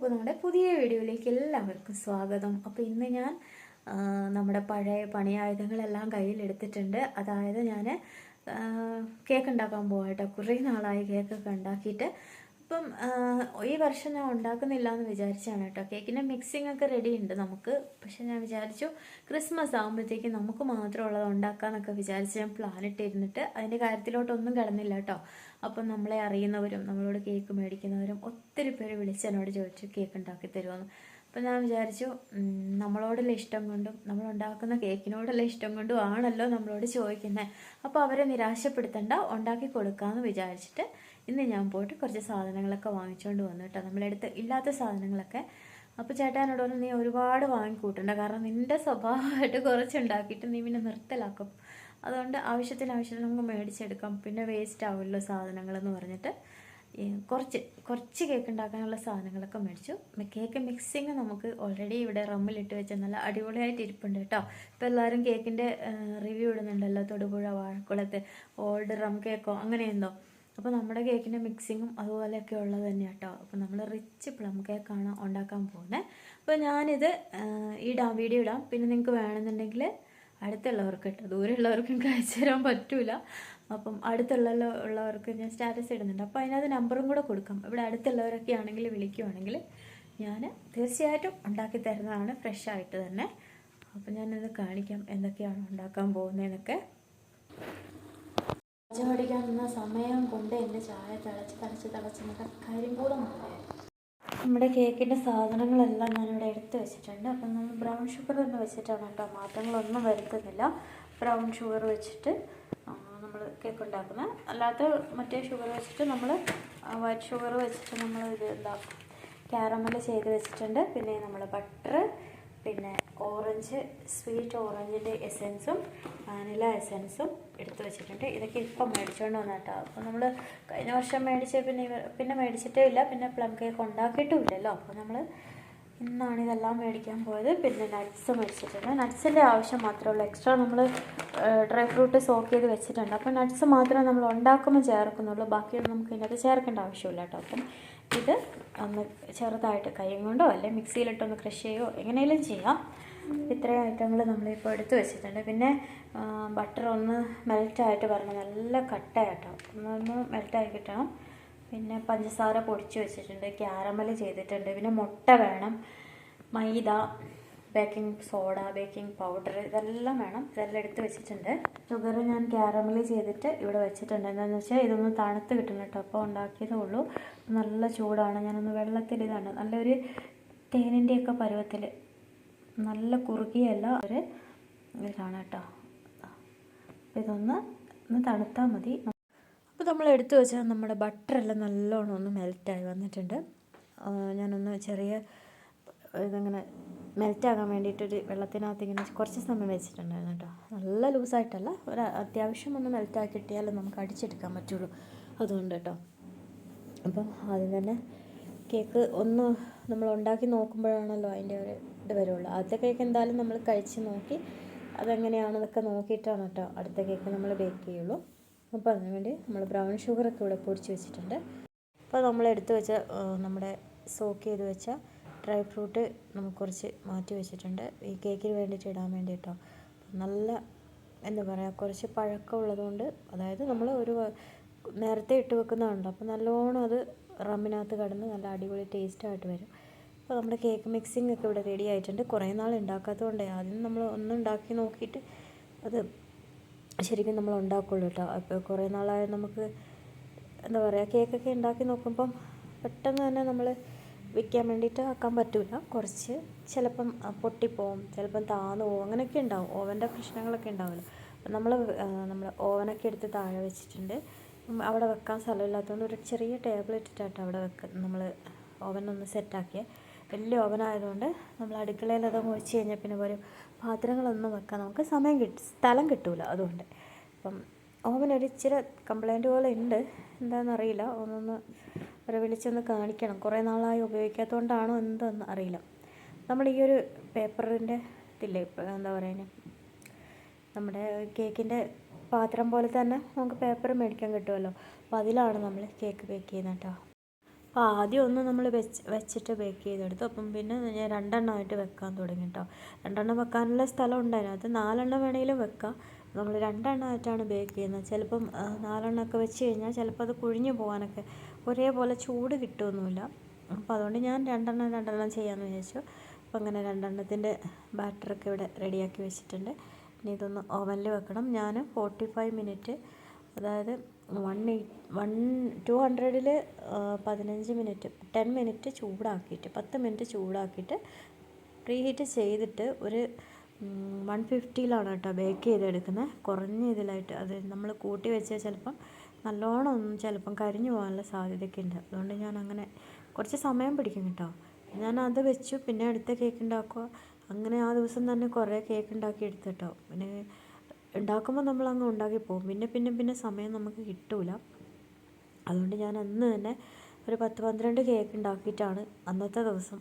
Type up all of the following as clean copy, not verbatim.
അപ്പോൾ നമ്മുടെ പുതിയ വീഡിയോയിലേക്ക് എല്ലാവർക്കും സ്വാഗതം. അപ്പോൾ ഇന്ന് ഞാൻ നമ്മുടെ പഴയ പണിയായുധങ്ങളെല്ലാം കയ്യിലെടുത്തിട്ടുണ്ട്. അതായത് ഞാൻ കേക്ക് ഉണ്ടാക്കാൻ പോകട്ടെ. കുറേ നാളായി കേക്കൊക്കെ ഉണ്ടാക്കിയിട്ട്. അപ്പം ഈ വർഷം ഞാൻ ഉണ്ടാക്കുന്നില്ല എന്ന് വിചാരിച്ചാണ് കേട്ടോ. കേക്കിൻ്റെ മിക്സിംഗ് ഒക്കെ റെഡി ഉണ്ട് നമുക്ക്. പക്ഷെ ഞാൻ വിചാരിച്ചു ക്രിസ്മസ് ആകുമ്പോഴത്തേക്ക് നമുക്ക് മാത്രമുള്ളത് ഉണ്ടാക്കാമെന്നൊക്കെ വിചാരിച്ച് ഞാൻ പ്ലാൻ ഇട്ടിരുന്നിട്ട് അതിൻ്റെ കാര്യത്തിലോട്ടൊന്നും കിടന്നില്ല കേട്ടോ. അപ്പം നമ്മളെ അറിയുന്നവരും നമ്മളോട് കേക്ക് മേടിക്കുന്നവരും ഒത്തിരി പേര് വിളിച്ച് എന്നോട് ചോദിച്ചു കേക്ക് ഉണ്ടാക്കി തരുമെന്ന്. അപ്പം ഞാൻ വിചാരിച്ചു നമ്മളോടുള്ള ഇഷ്ടം കൊണ്ടും നമ്മൾ ഉണ്ടാക്കുന്ന കേക്കിനോടുള്ള ഇഷ്ടം കൊണ്ടും ആണല്ലോ നമ്മളോട് ചോദിക്കുന്നത്. അപ്പോൾ അവരെ നിരാശപ്പെടുത്തണ്ട, ഉണ്ടാക്കി കൊടുക്കാമെന്ന് വിചാരിച്ചിട്ട് ഇന്ന് ഞാൻ പോയിട്ട് കുറച്ച് സാധനങ്ങളൊക്കെ വാങ്ങിച്ചുകൊണ്ട് വന്നു കേട്ടോ. നമ്മളെടുത്ത് ഇല്ലാത്ത സാധനങ്ങളൊക്കെ. അപ്പോൾ ചേട്ടാനോട് പറഞ്ഞു, നീ ഒരുപാട് വാങ്ങിക്കൂട്ടണ്ട, കാരണം നിൻ്റെ സ്വഭാവമായിട്ട് കുറച്ചുണ്ടാക്കിയിട്ട് നീ പിന്നെ നിർത്തലാക്കും. അതുകൊണ്ട് ആവശ്യത്തിന് നമുക്ക് മേടിച്ചെടുക്കാം, പിന്നെ വേസ്റ്റ് ആവുമല്ലോ സാധനങ്ങളെന്ന് പറഞ്ഞിട്ട് കുറച്ച് കേക്ക് ഉണ്ടാക്കാനുള്ള സാധനങ്ങളൊക്കെ മേടിച്ചു. കേക്ക് മിക്സിങ് നമുക്ക് ഓൾറെഡി ഇവിടെ റമ്മിലിട്ട് വെച്ച നല്ല അടിപൊളിയായിട്ട് ഇരിപ്പുണ്ട് കേട്ടോ. ഇപ്പോൾ എല്ലാവരും കേക്കിൻ്റെ റിവ്യൂ ഇടുന്നുണ്ടല്ലോ, തൊടുപുഴ വാഴക്കുളത്ത് ഓൾഡ് റം കേക്കോ അങ്ങനെയെന്തോ. അപ്പോൾ നമ്മുടെ കേക്കിൻ്റെ മിക്സിങ്ങും അതുപോലെയൊക്കെ ഉള്ളത് തന്നെയാണ് കേട്ടോ. അപ്പോൾ നമ്മൾ റിച്ച് പ്ലം കേക്കാണ് ഉണ്ടാക്കാൻ പോകുന്നത്. അപ്പോൾ ഞാനിത് വീഡിയോ ഇടാം. പിന്നെ നിങ്ങൾക്ക് വേണമെന്നുണ്ടെങ്കിൽ അടുത്തുള്ളവർക്ക് കേട്ടോ, ദൂരെയുള്ളവർക്കും അയച്ചു തരാൻ പറ്റൂല. അപ്പം ഉള്ളവർക്ക് ഞാൻ സ്റ്റാറ്റസ് ഇടുന്നുണ്ട്. അപ്പോൾ അതിനകത്ത് നമ്പറും കൂടെ കൊടുക്കാം. ഇവിടെ അടുത്തുള്ളവരൊക്കെ ആണെങ്കിൽ വിളിക്കുവാണെങ്കിൽ ഞാൻ തീർച്ചയായിട്ടും ഉണ്ടാക്കി തരുന്നതാണ്, ഫ്രഷ് ആയിട്ട് തന്നെ. അപ്പം ഞാനത് കാണിക്കാം എന്തൊക്കെയാണ് ഉണ്ടാക്കാൻ പോകുന്നതെന്നൊക്കെ. ചായ പഠിക്കാൻ നിന്ന സമയം കൊണ്ട് എൻ്റെ ചായ തിളച്ച് നല്ല കരിമ്പൂതം നമ്മുടെ കേക്കിൻ്റെ സാധനങ്ങളെല്ലാം ഞാനിവിടെ എടുത്ത് വെച്ചിട്ടുണ്ട്. അപ്പം നമ്മൾ ബ്രൗൺ ഷുഗർ തന്നെ വെച്ചിട്ടാണ് കേട്ടോ, മാറ്റങ്ങളൊന്നും വരുത്തുന്നില്ല. ബ്രൗൺ ഷുഗർ വെച്ചിട്ട് നമ്മൾ കേക്ക് ഉണ്ടാക്കുന്നത്. അല്ലാത്ത മറ്റേ ഷുഗർ വെച്ചിട്ട് നമ്മൾ വൈറ്റ് ഷുഗർ വെച്ചിട്ട് നമ്മൾ ഇത് ഉണ്ടാക്കും, ക്യാരമൽ ചെയ്ത് വെച്ചിട്ടുണ്ട്. പിന്നെ നമ്മൾ ബട്ടർ, പിന്നെ ഓറഞ്ച്, സ്വീറ്റ് ഓറഞ്ചിൻ്റെ എസെൻസും വാനില എസെൻസും എടുത്ത് വെച്ചിട്ടുണ്ട്. ഇതൊക്കെ ഇപ്പം മേടിച്ചുകൊണ്ട് വന്ന കേട്ടോ. അപ്പോൾ നമ്മൾ കഴിഞ്ഞ വർഷം മേടിച്ച് പിന്നെ മേടിച്ചിട്ടേ ഇല്ല, പിന്നെ പ്ലം കേക്ക് ഉണ്ടാക്കിയിട്ടും ഇല്ലല്ലോ. അപ്പോൾ നമ്മൾ ഇന്നാണ് ഇതെല്ലാം മേടിക്കാൻ പോയത്. പിന്നെ നട്ട്സ് മേടിച്ചിട്ടുണ്ട്. നട്ട്സിൻ്റെ ആവശ്യം മാത്രമേ ഉള്ളൂ. എക്സ്ട്രാ നമ്മൾ ഡ്രൈ ഫ്രൂട്ട് സോക്ക് ചെയ്ത് വെച്ചിട്ടുണ്ട്. അപ്പോൾ നട്ട്സ് മാത്രമേ നമ്മൾ ഉണ്ടാക്കുമ്പോൾ ചേർക്കുന്നുള്ളൂ, ബാക്കിയൊന്നും നമുക്ക് ഇതിനകത്ത് ചേർക്കേണ്ട ആവശ്യമില്ല കേട്ടോ. അപ്പം ഇത് ഒന്ന് ചെറുതായിട്ട് കൈ കൊണ്ടോ അല്ലെങ്കിൽ മിക്സിയിലിട്ടൊന്ന് ക്രഷ് ചെയ്യുകയോ എങ്ങനെയും ചെയ്യാം. ഇത്രയും ഐറ്റങ്ങൾ നമ്മളിപ്പോൾ എടുത്ത് വെച്ചിട്ടുണ്ട്. പിന്നെ ബട്ടർ ഒന്ന് മെൽറ്റായിട്ട് വരണം, നല്ല കട്ടയാട്ടോ, ഒന്ന് മെൽറ്റായി കിട്ടണം. പിന്നെ പഞ്ചസാര പൊടിച്ച് വെച്ചിട്ടുണ്ട്, ക്യാരമൽ ചെയ്തിട്ടുണ്ട്. പിന്നെ മുട്ട വേണം, മൈദ, ബേക്കിംഗ് സോഡ, ബേക്കിംഗ് പൗഡർ, ഇതെല്ലാം വേണം. ഇതെല്ലാം എടുത്ത് വെച്ചിട്ടുണ്ട്. ഷുഗർ ഞാൻ ക്യാരമൽ ചെയ്തിട്ട് ഇവിടെ വെച്ചിട്ടുണ്ട്. എന്താണെന്ന് വെച്ചാൽ ഇതൊന്ന് തണുത്ത് കിട്ടണം കേട്ടോ. അപ്പോൾ ഉണ്ടാക്കിയതേ ഉള്ളൂ. നല്ല ചൂടാണ്. ഞാനൊന്ന് വെള്ളത്തിൽ ഇതാണ് നല്ലൊരു തേനിൻ്റെയൊക്കെ പരുവത്തിൽ, നല്ല കുറുകിയല്ല ഒരു ഇതാണ് കേട്ടോ. അപ്പോൾ ഇതൊന്ന് തണുത്താൽ മതി. അപ്പോൾ നമ്മൾ എടുത്തു വെച്ചാൽ നമ്മുടെ ബട്ടറെല്ലാം നല്ലോണം ഒന്ന് മെൽറ്റായി വന്നിട്ടുണ്ട്. ഞാനൊന്ന് ചെറിയ ഇതങ്ങനെ മെൽറ്റാകാൻ വേണ്ടിയിട്ടൊരു വെള്ളത്തിനകത്ത് ഇങ്ങനെ കുറച്ച് സമയം വെച്ചിട്ടുണ്ടായിരുന്നു കേട്ടോ. നല്ല ലൂസായിട്ടല്ല, ഒരു അത്യാവശ്യം ഒന്ന് മെൽറ്റാക്കി കിട്ടിയാലും നമുക്ക് അടിച്ചെടുക്കാൻ പറ്റുള്ളൂ, അതുകൊണ്ട് കേട്ടോ. അപ്പം ആദ്യം തന്നെ കേക്ക് ഒന്ന് നമ്മൾ ഉണ്ടാക്കി നോക്കുമ്പോഴാണല്ലോ അതിൻ്റെ ഒരു ഇത് വരുള്ളൂ. ആദ്യത്തെ കേക്ക് എന്തായാലും നമ്മൾ കഴിച്ച് നോക്കി അതെങ്ങനെയാണെന്നൊക്കെ നോക്കിയിട്ടാണ് കേട്ടോ അടുത്ത കേക്ക് നമ്മൾ ബേക്ക് ചെയ്യുള്ളൂ. അപ്പോൾ അതിനുവേണ്ടി നമ്മൾ ബ്രൗൺ ഷുഗറൊക്കെ ഇവിടെ പൊടിച്ച് വെച്ചിട്ടുണ്ട്. അപ്പോൾ നമ്മൾ എടുത്ത് വെച്ച നമ്മുടെ സോക്ക് ചെയ്ത് വെച്ച ഡ്രൈ ഫ്രൂട്ട് നമുക്ക് കുറച്ച് മാറ്റി വെച്ചിട്ടുണ്ട്, ഈ കേക്കിന് വേണ്ടിയിട്ട് ഇടാൻ വേണ്ടി കേട്ടോ. നല്ല എന്താ പറയുക, കുറച്ച് പഴക്കമുള്ളതുകൊണ്ട്, അതായത് നമ്മൾ ഒരു നേരത്തെ ഇട്ട് വെക്കുന്നതുണ്ട്. അപ്പോൾ നല്ലോണം അത് റമ്മിനകത്ത് കിടന്ന് നല്ല അടിപൊളി ടേസ്റ്റായിട്ട് വരും. അപ്പോൾ നമ്മുടെ കേക്ക് മിക്സിംഗ് ഒക്കെ ഇവിടെ റെഡി ആയിട്ടുണ്ട്. കുറേ നാൾ ഉണ്ടാക്കാത്തതുകൊണ്ട് ആദ്യം നമ്മൾ ഒന്ന് ഉണ്ടാക്കി നോക്കിയിട്ട് അത് ശരിക്കും നമ്മൾ ഉണ്ടാക്കുള്ളൂ കേട്ടോ. അപ്പോൾ കുറേ നാളായി നമുക്ക് എന്താ പറയുക, കേക്കൊക്കെ ഉണ്ടാക്കി നോക്കുമ്പം പെട്ടെന്ന് തന്നെ നമ്മൾ വിൽക്കാൻ വേണ്ടിയിട്ട് ആക്കാൻ പറ്റില്ല. കുറച്ച് ചിലപ്പം പൊട്ടിപ്പോവും, ചിലപ്പം താന്നു പോവും, അങ്ങനെയൊക്കെ ഉണ്ടാവും. ഓവൻ്റെ പ്രശ്നങ്ങളൊക്കെ ഉണ്ടാവുമല്ലോ. അപ്പം നമ്മൾ ഓവനൊക്കെ എടുത്ത് താഴെ വെച്ചിട്ടുണ്ട്. അവിടെ വെക്കാൻ സ്ഥലമില്ലാത്തതുകൊണ്ട് ഒരു ചെറിയ ടേബിൾ ഇട്ടിട്ടാട്ടോ അവിടെ നമ്മൾ ഓവനൊന്ന് സെറ്റാക്കിയത്. വലിയ ഓവനായതുകൊണ്ട് നമ്മൾ അടുക്കളയിൽ അത് ഒഴിച്ച് കഴിഞ്ഞാൽ പിന്നെ ഒരു പാത്രങ്ങളൊന്നും വെക്കാൻ നമുക്ക് സ്ഥലം കിട്ടില്ല, അതുകൊണ്ട്. അപ്പം ഓവൻ ഒരു ഇച്ചിരി കംപ്ലൈൻറ്റ് പോലെ ഉണ്ട്, എന്താണെന്നറിയില്ല. വിളിച്ചൊന്ന് കാണിക്കണം. കുറേ നാളായി ഉപയോഗിക്കാത്തതുകൊണ്ടാണോ എന്താണെന്ന് അറിയില്ല. നമ്മൾ ഈ ഒരു പേപ്പറിൻ്റെ ഇതില്ലേ, എന്താ പറയുക, നമ്മുടെ കേക്കിൻ്റെ പാത്രം പോലെ തന്നെ നമുക്ക് പേപ്പർ മേടിക്കാൻ കിട്ടുമല്ലോ. അപ്പോൾ അതിലാണ് നമ്മൾ കേക്ക് ബേക്ക് ചെയ്യുന്നത് കേട്ടോ. അപ്പോൾ ആദ്യം ഒന്ന് നമ്മൾ വെച്ചിട്ട് ബേക്ക് ചെയ്തെടുത്തു. അപ്പം പിന്നെ ഞാൻ 2 എണ്ണമായിട്ട് വെക്കാൻ തുടങ്ങി കേട്ടോ. 2 എണ്ണം വെക്കാനുള്ള സ്ഥലം ഉണ്ടായിരുന്നു. അത് 4 എണ്ണം വേണമെങ്കിലും വെക്കാം. നമ്മൾ 2 എണ്ണമായിട്ടാണ് ബേക്ക് ചെയ്യുന്നത്. ചിലപ്പം 4 എണ്ണമൊക്കെ വെച്ച് കഴിഞ്ഞാൽ ചിലപ്പോൾ അത് കുഴിഞ്ഞു പോകാനൊക്കെ ഒരേപോലെ ചൂട് കിട്ടുമൊന്നുമില്ല. അപ്പോൾ അതുകൊണ്ട് ഞാൻ 2 എണ്ണം ചെയ്യാമെന്ന് വിചാരിച്ചു. അപ്പോൾ അങ്ങനെ 2 എണ്ണത്തിൻ്റെ ബാറ്ററൊക്കെ ഇവിടെ റെഡിയാക്കി വെച്ചിട്ടുണ്ട്. ഇനി ഇതൊന്ന് ഓവനിൽ വെക്കണം. ഞാൻ 45 മിനിറ്റ്, അതായത് 200-ൽ 15 മിനിറ്റ് 10 മിനിറ്റ് ചൂടാക്കിയിട്ട് 10 മിനിറ്റ് ചൂടാക്കിയിട്ട് പ്രീഹീറ്റ് ചെയ്തിട്ട് ഒരു 150-ലാണ് കേട്ടോ ബേക്ക് ചെയ്തെടുക്കുന്നത്. കുറഞ്ഞ ഇതിലായിട്ട്. അത് നമ്മൾ കൂട്ടി വെച്ചാൽ ചിലപ്പം നല്ലോണം ഒന്നും ചിലപ്പം കരിഞ്ഞു പോകാനുള്ള സാധ്യതയൊക്കെ ഉണ്ട്. അതുകൊണ്ട് ഞാൻ അങ്ങനെ കുറച്ച് സമയം പിടിക്കും കേട്ടോ. ഞാൻ അത് വെച്ചു. പിന്നെ അടുത്ത കേക്ക് ഉണ്ടാക്കുക. അങ്ങനെ ആ ദിവസം തന്നെ കുറേ കേക്ക് ഉണ്ടാക്കി എടുത്തിട്ടോ. പിന്നെ ഉണ്ടാക്കുമ്പോൾ നമ്മളങ്ങ് ഉണ്ടാക്കി പോകും. പിന്നെ സമയം നമുക്ക് കിട്ടില്ല. അതുകൊണ്ട് ഞാൻ അന്ന് തന്നെ ഒരു 10-12 കേക്ക് ഉണ്ടാക്കിയിട്ടാണ് അന്നത്തെ ദിവസം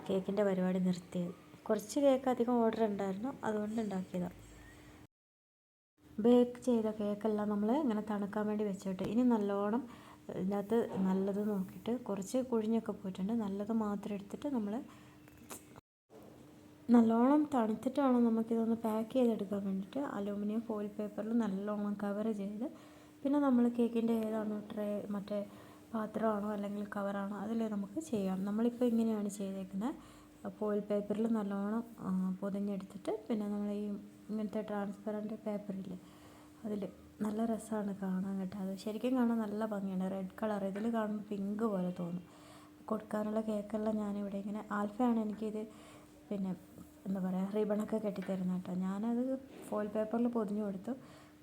കേക്കിൻ്റെ പരിപാടി നിർത്തിയത്. കുറച്ച് കേക്ക് അധികം ഓർഡർ ഉണ്ടായിരുന്നു, അതുകൊണ്ട് ഉണ്ടാക്കിയതാണ്. ബേക്ക് ചെയ്ത കേക്കെല്ലാം നമ്മൾ ഇങ്ങനെ തണുക്കാൻ വേണ്ടി വെച്ചിട്ട് ഇനി നല്ലോണം ഇതിനകത്ത് നല്ലത് നോക്കിയിട്ട്, കുറച്ച് കുഴിഞ്ഞൊക്കെ പോയിട്ടുണ്ട്, നല്ലത് മാത്രം എടുത്തിട്ട് നമ്മൾ നല്ലോണം തണുത്തിട്ട് വേണം നമുക്കിതൊന്ന് പാക്ക് ചെയ്തെടുക്കാൻ വേണ്ടിയിട്ട്. അലൂമിനിയം ഫോയിൽ പേപ്പറിൽ നല്ലോണം കവർ ചെയ്ത്, പിന്നെ നമ്മൾ കേക്കിൻ്റെ ഏതാണോ ട്രേ, മറ്റേ പാത്രമാണോ അല്ലെങ്കിൽ കവറാണോ അതിൽ നമുക്ക് ചെയ്യാം. നമ്മളിപ്പോൾ ഇങ്ങനെയാണ് ചെയ്തേക്കുന്നത്. ഫോയിൽ പേപ്പറിൽ നല്ലോണം പൊതിഞ്ഞെടുത്തിട്ട്, പിന്നെ നമ്മൾ ഈ ഇങ്ങനത്തെ ട്രാൻസ്പെറൻറ്റ് പേപ്പറില്ലേ അതിൽ നല്ല രസമാണ് കാണാൻ കേട്ടോ. അത് ശരിക്കും കാണാൻ നല്ല ഭംഗിയുണ്ട്. റെഡ് കളർ, ഇതിൽ കാണുമ്പോൾ പിങ്ക് പോലെ തോന്നും. കൊടുക്കാനുള്ള കേക്കെല്ലാം ഞാനിവിടെ ഇങ്ങനെ ആൽഫയാണ് എനിക്കിത് പിന്നെ എന്താ പറയുക റിബണൊക്കെ കെട്ടിത്തരുന്നത് കേട്ടോ. ഞാനത് ഫോയിൽ പേപ്പറിൽ പൊതിഞ്ഞു കൊടുത്തു.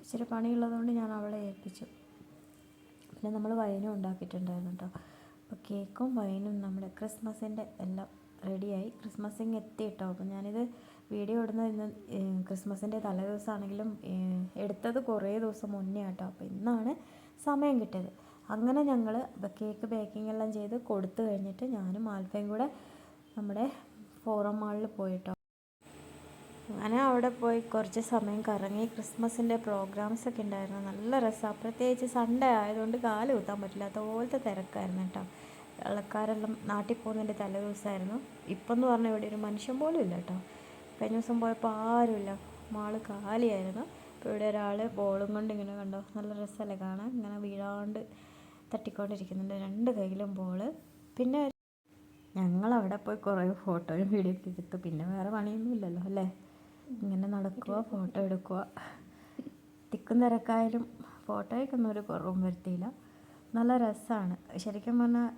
ഇച്ചിരി പണിയുള്ളതുകൊണ്ട് ഞാൻ അവളെ ഏൽപ്പിച്ചു. പിന്നെ നമ്മൾ വൈനും ഉണ്ടാക്കിയിട്ടുണ്ടായിരുന്നു കേട്ടോ. അപ്പോൾ കേക്കും വൈനും നമ്മുടെ ക്രിസ്മസിൻ്റെ എല്ലാം റെഡിയായി. ക്രിസ്മസിങ് എത്തി കേട്ടോ. അപ്പോൾ ഞാനിത് വീഡിയോ ഇടുന്നത് ഇന്ന് ക്രിസ്മസിൻ്റെ തലേദിവസമാണെങ്കിലും എടുത്തത് കുറേ ദിവസം മുന്നേ കേട്ടോ. അപ്പോൾ ഇന്നാണ് സമയം കിട്ടിയത്. അങ്ങനെ ഞങ്ങൾ കേക്ക് ബേക്കിംഗ് എല്ലാം ചെയ്ത് കൊടുത്തു കഴിഞ്ഞിട്ട് ഞാനും ആൽഫയും കൂടെ നമ്മുടെ ഫോറം മാളിൽ പോയിട്ടോ. അങ്ങനെ അവിടെ പോയി കുറച്ച് സമയം കറങ്ങി. ക്രിസ്മസിൻ്റെ പ്രോഗ്രാംസൊക്കെ ഉണ്ടായിരുന്നു. നല്ല രസമാണ്. പ്രത്യേകിച്ച് സൺഡേ ആയതുകൊണ്ട് കാല് കുത്താൻ പറ്റില്ലാത്ത പോലത്തെ തിരക്കായിരുന്നു കേട്ടോ. ആൾക്കാരെല്ലാം നാട്ടിൽ പോകുന്നതിൻ്റെ തലേദിവസമായിരുന്നു. ഇപ്പം എന്ന് പറഞ്ഞാൽ ഇവിടെ ഒരു മനുഷ്യൻ പോലും ഇല്ല കേട്ടോ. കഴിഞ്ഞ ദിവസം പോയപ്പോൾ ആരുമില്ല, മാള് കാലിയായിരുന്നു. ഇപ്പോൾ ഇവിടെ ഒരാൾ ബോളും കൊണ്ട് ഇങ്ങനെ കണ്ടോ, നല്ല രസമല്ലേ കാണാൻ. ഇങ്ങനെ വീഴാണ്ട് തട്ടിക്കൊണ്ടിരിക്കുന്നുണ്ട്, 2 കയ്യിലും ബോള്. പിന്നെ ഞങ്ങളവിടെ പോയി കുറേ ഫോട്ടോയും വീഡിയോ ഒക്കെ എടുത്തു. പിന്നെ വേറെ പണിയൊന്നും ഇല്ലല്ലോ അല്ലേ. ഇങ്ങനെ നടക്കുക, ഫോട്ടോ എടുക്കുക. തിക്കും തിരക്കായാലും ഫോട്ടോയ്ക്കൊന്നും ഒരു കുറവും വരുത്തിയില്ല. നല്ല രസമാണ്. ശരിക്കും പറഞ്ഞാൽ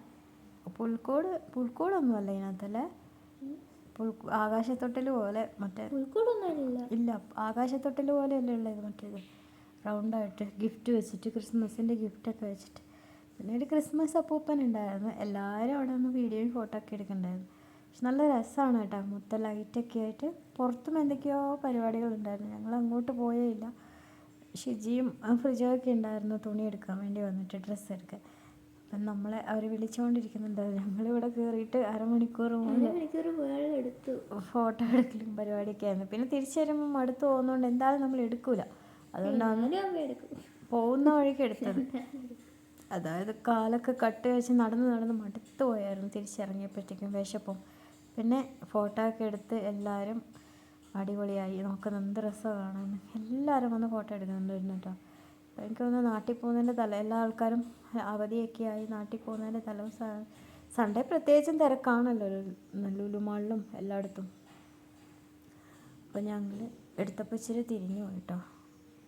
പുൽക്കൂടൊന്നുമല്ല ഇതിനകത്തല്ലേ. ആകാശത്തൊട്ടിൽ പോലെ, മറ്റേ ഇല്ല ആകാശത്തൊട്ടിൽ പോലെയല്ലേ ഉള്ളത്. മറ്റേത് റൗണ്ടായിട്ട് ഗിഫ്റ്റ് വെച്ചിട്ട്, ക്രിസ്മസിൻ്റെ ഗിഫ്റ്റൊക്കെ വെച്ചിട്ട്. പിന്നെ ഒരു ക്രിസ്മസ് അപ്പൂപ്പൻ ഉണ്ടായിരുന്നു. എല്ലാവരും അവിടെ നിന്ന് വീഡിയോയും ഫോട്ടോ ഒക്കെ എടുക്കണ്ടായിരുന്നു. പക്ഷെ നല്ല രസമാണ് കേട്ടോ. മൊത്തം ലൈറ്റൊക്കെ ആയിട്ട്. പുറത്തും എന്തൊക്കെയോ പരിപാടികളുണ്ടായിരുന്നു. ഞങ്ങൾ അങ്ങോട്ട് പോയേ ഇല്ല. ഷിജിയും ഫ്രിജൊക്കെ ഉണ്ടായിരുന്നു തുണി എടുക്കാൻ വേണ്ടി വന്നിട്ട്, ഡ്രസ്സ് എടുക്കാൻ. അപ്പം നമ്മളെ അവർ വിളിച്ചുകൊണ്ടിരിക്കുന്നുണ്ടായിരുന്നു. ഞങ്ങളിവിടെ കയറിയിട്ട് അരമണിക്കൂർ എടുത്തു ഫോട്ടോ എടുക്കലും പരിപാടിയൊക്കെ ആയിരുന്നു. പിന്നെ തിരിച്ചു വരുമ്പോൾ മടുത്ത് പോകുന്നതുകൊണ്ട് എന്തായാലും നമ്മൾ എടുക്കില്ല. അതുകൊണ്ടാണ് പോകുന്ന വഴിക്ക് എടുത്തത്. അതായത് കാലൊക്കെ കട്ട് വെച്ച് നടന്ന് മടുത്ത് പോയായിരുന്നു തിരിച്ചിറങ്ങിയപ്പോഴത്തേക്കും, വിശപ്പം. പിന്നെ ഫോട്ടോ ഒക്കെ എടുത്ത് എല്ലാവരും അടിപൊളിയായി. നമുക്കത് എന്ത് രസമാണ് കാണാൻ. എല്ലാവരും വന്ന് ഫോട്ടോ എടുക്കുന്നുണ്ടായിരുന്നു കേട്ടോ. എനിക്ക് തോന്നുന്നു നാട്ടിൽ പോകുന്നതിൻ്റെ എല്ലാ ആൾക്കാരും അവധിയൊക്കെ ആയി നാട്ടിൽ പോകുന്നതിൻ്റെ തലേദിവസം. സൺഡേ പ്രത്യേകിച്ചും തിരക്കാണല്ലോ ലുലു മാളിലും എല്ലായിടത്തും. അപ്പോൾ ഞങ്ങൾ എടുത്തപ്പോൾ ഇച്ചിരി തിരിഞ്ഞു പോയി കേട്ടോ.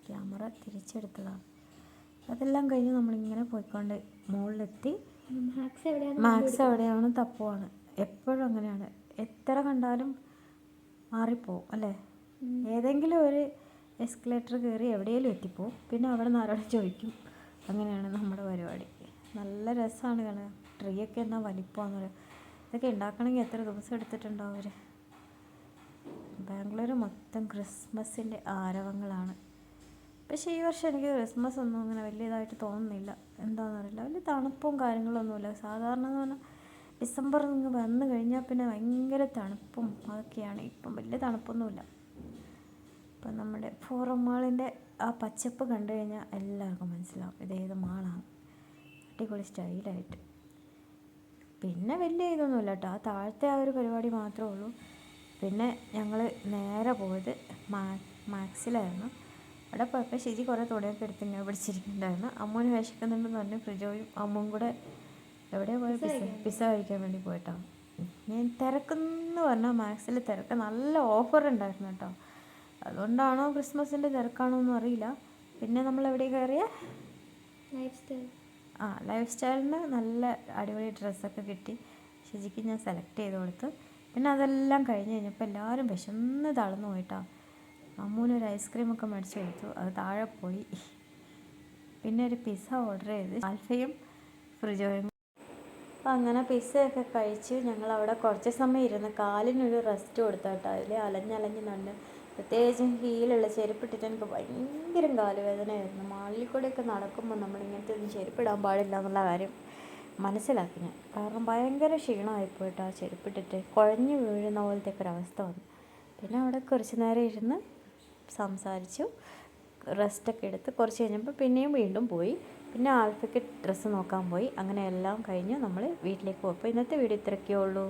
ക്യാമറ തിരിച്ചെടുത്തതാണ്. അതെല്ലാം കഴിഞ്ഞ് നമ്മളിങ്ങനെ പോയിക്കൊണ്ട് മുകളിലെത്തി. മാക്സ് എവിടെയാണ് തപ്പുവാണ്. എപ്പോഴും അങ്ങനെയാണ്, എത്ര കണ്ടാലും മാറിപ്പോവും അല്ലേ. ഏതെങ്കിലും ഒരു എസ്കലേറ്റർ കയറി എവിടെയെങ്കിലും എത്തിപ്പോവും. പിന്നെ അവിടെ നിന്ന് ആരോടും ചോദിക്കും. അങ്ങനെയാണ് നമ്മുടെ പരിപാടി. നല്ല രസമാണ് കാണാൻ. ട്രീ ഒക്കെ എന്നാ വലിപ്പമാണെന്ന് പറയാം. ഇതൊക്കെ ഉണ്ടാക്കണമെങ്കിൽ എത്ര ദിവസം എടുത്തിട്ടുണ്ടാവും അവർ. ബാംഗ്ലൂർ മൊത്തം ക്രിസ്മസിൻ്റെ ആരവങ്ങളാണ്. പക്ഷേ ഈ വർഷം എനിക്ക് ക്രിസ്മസ് ഒന്നും അങ്ങനെ വലിയതായിട്ട് തോന്നുന്നില്ല. എന്താണെന്നറിയില്ല, വലിയ തണുപ്പും കാര്യങ്ങളൊന്നുമില്ല. സാധാരണ എന്ന് പറഞ്ഞാൽ ഡിസംബർ ഇങ്ങ് വന്നു കഴിഞ്ഞാൽ പിന്നെ ഭയങ്കര തണുപ്പും അതൊക്കെയാണ്. ഇപ്പം വലിയ തണുപ്പൊന്നുമില്ല. ഇപ്പം നമ്മുടെ ഫോറം മാളിൻ്റെ ആ പച്ചപ്പ് കണ്ടു കഴിഞ്ഞാൽ എല്ലാവർക്കും മനസ്സിലാവും ഇതേത് മാളാണ്. അടിപൊളി സ്റ്റൈലായിട്ട്. പിന്നെ വലിയ ഇതൊന്നുമില്ല കേട്ടോ, ആ താഴത്തെ ആ ഒരു പരിപാടി മാത്രമേ ഉള്ളൂ. പിന്നെ ഞങ്ങൾ നേരെ പോയത് മാക്സിലായിരുന്നു. അവിടെ പോയപ്പോൾ ഷിജി കുറേ തുണിയൊക്കെ എടുത്ത് ഇങ്ങനെ പിടിച്ചിരിക്കുന്നുണ്ടായിരുന്നു. അമ്മൂന് വിശക്കുന്നുണ്ടെന്ന് പറഞ്ഞ് ഫ്രിജോയും അമ്മും കൂടെ എവിടെയാണ് പോയത്? പിസ്സ കഴിക്കാൻ വേണ്ടി പോയിട്ടോ. ഞാൻ തിരക്കെന്ന് പറഞ്ഞാൽ മാക്സിൽ തിരക്ക്, നല്ല ഓഫർ ഉണ്ടായിരുന്നു കേട്ടോ. അതുകൊണ്ടാണോ ക്രിസ്മസിൻ്റെ തിരക്കാണോ ഒന്നും അറിയില്ല. പിന്നെ നമ്മൾ എവിടെ കയറിയ ലൈഫ് സ്റ്റൈലിന് നല്ല അടിപൊളി ഡ്രസ്സൊക്കെ കിട്ടി. ഷിജിക്ക് ഞാൻ സെലക്ട് ചെയ്ത് കൊടുത്തു. പിന്നെ അതെല്ലാം കഴിഞ്ഞ് കഴിഞ്ഞപ്പോൾ എല്ലാവരും വിശന്ന് തളർന്നു പോയിട്ടോ. അമ്മൂനൊരു ഐസ്ക്രീമൊക്കെ മേടിച്ച് കൊടുത്തു, അത് താഴെ പോയി. പിന്നെ ഒരു പിസ്സ ഓർഡർ ചെയ്ത് ആൽഫയും ഫ്രിജോയും. അപ്പം അങ്ങനെ പിസ്സയൊക്കെ കഴിച്ച് ഞങ്ങൾ അവിടെ കുറച്ച് സമയം ഇരുന്ന് കാലിനൊരു റെസ്റ്റ് കൊടുത്തു കേട്ടോ. അതിൽ അലഞ്ഞലഞ്ഞ് നടന്ന്, പ്രത്യേകിച്ചും ഹീലുള്ള ചെരുപ്പിട്ടിട്ട് എനിക്ക് ഭയങ്കര കാലുവേദനയായിരുന്നു. മാളിൽ കൂടെയൊക്കെ നടക്കുമ്പോൾ നമ്മൾ ഇങ്ങനത്തെ ഒന്നും ചെരുപ്പിടാൻ പാടില്ല എന്നുള്ള കാര്യം മനസ്സിലാക്കി ഞാൻ. കാരണം ഭയങ്കര ക്ഷീണമായിപ്പോയിട്ട് ആ ചെരുപ്പിട്ടിട്ട് കുഴഞ്ഞു വീഴുന്ന പോലത്തെ ഒക്കെ ഒരവസ്ഥ വന്നു. പിന്നെ അവിടെ കുറച്ച് നേരം ഇരുന്ന് സംസാരിച്ചു, റെസ്റ്റൊക്കെ എടുത്ത് കുറച്ച് കഴിഞ്ഞപ്പോൾ പിന്നെയും വീണ്ടും പോയി. പിന്നെ ആൽഫയ്ക്ക് ഡ്രസ്സ് നോക്കാൻ പോയി. അങ്ങനെ എല്ലാം കഴിഞ്ഞ് നമ്മൾ വീട്ടിലേക്ക് പോയി. അപ്പോൾ ഇന്നത്തെ വീഡിയോ ഇത്രയൊക്കെ ഉള്ളൂ.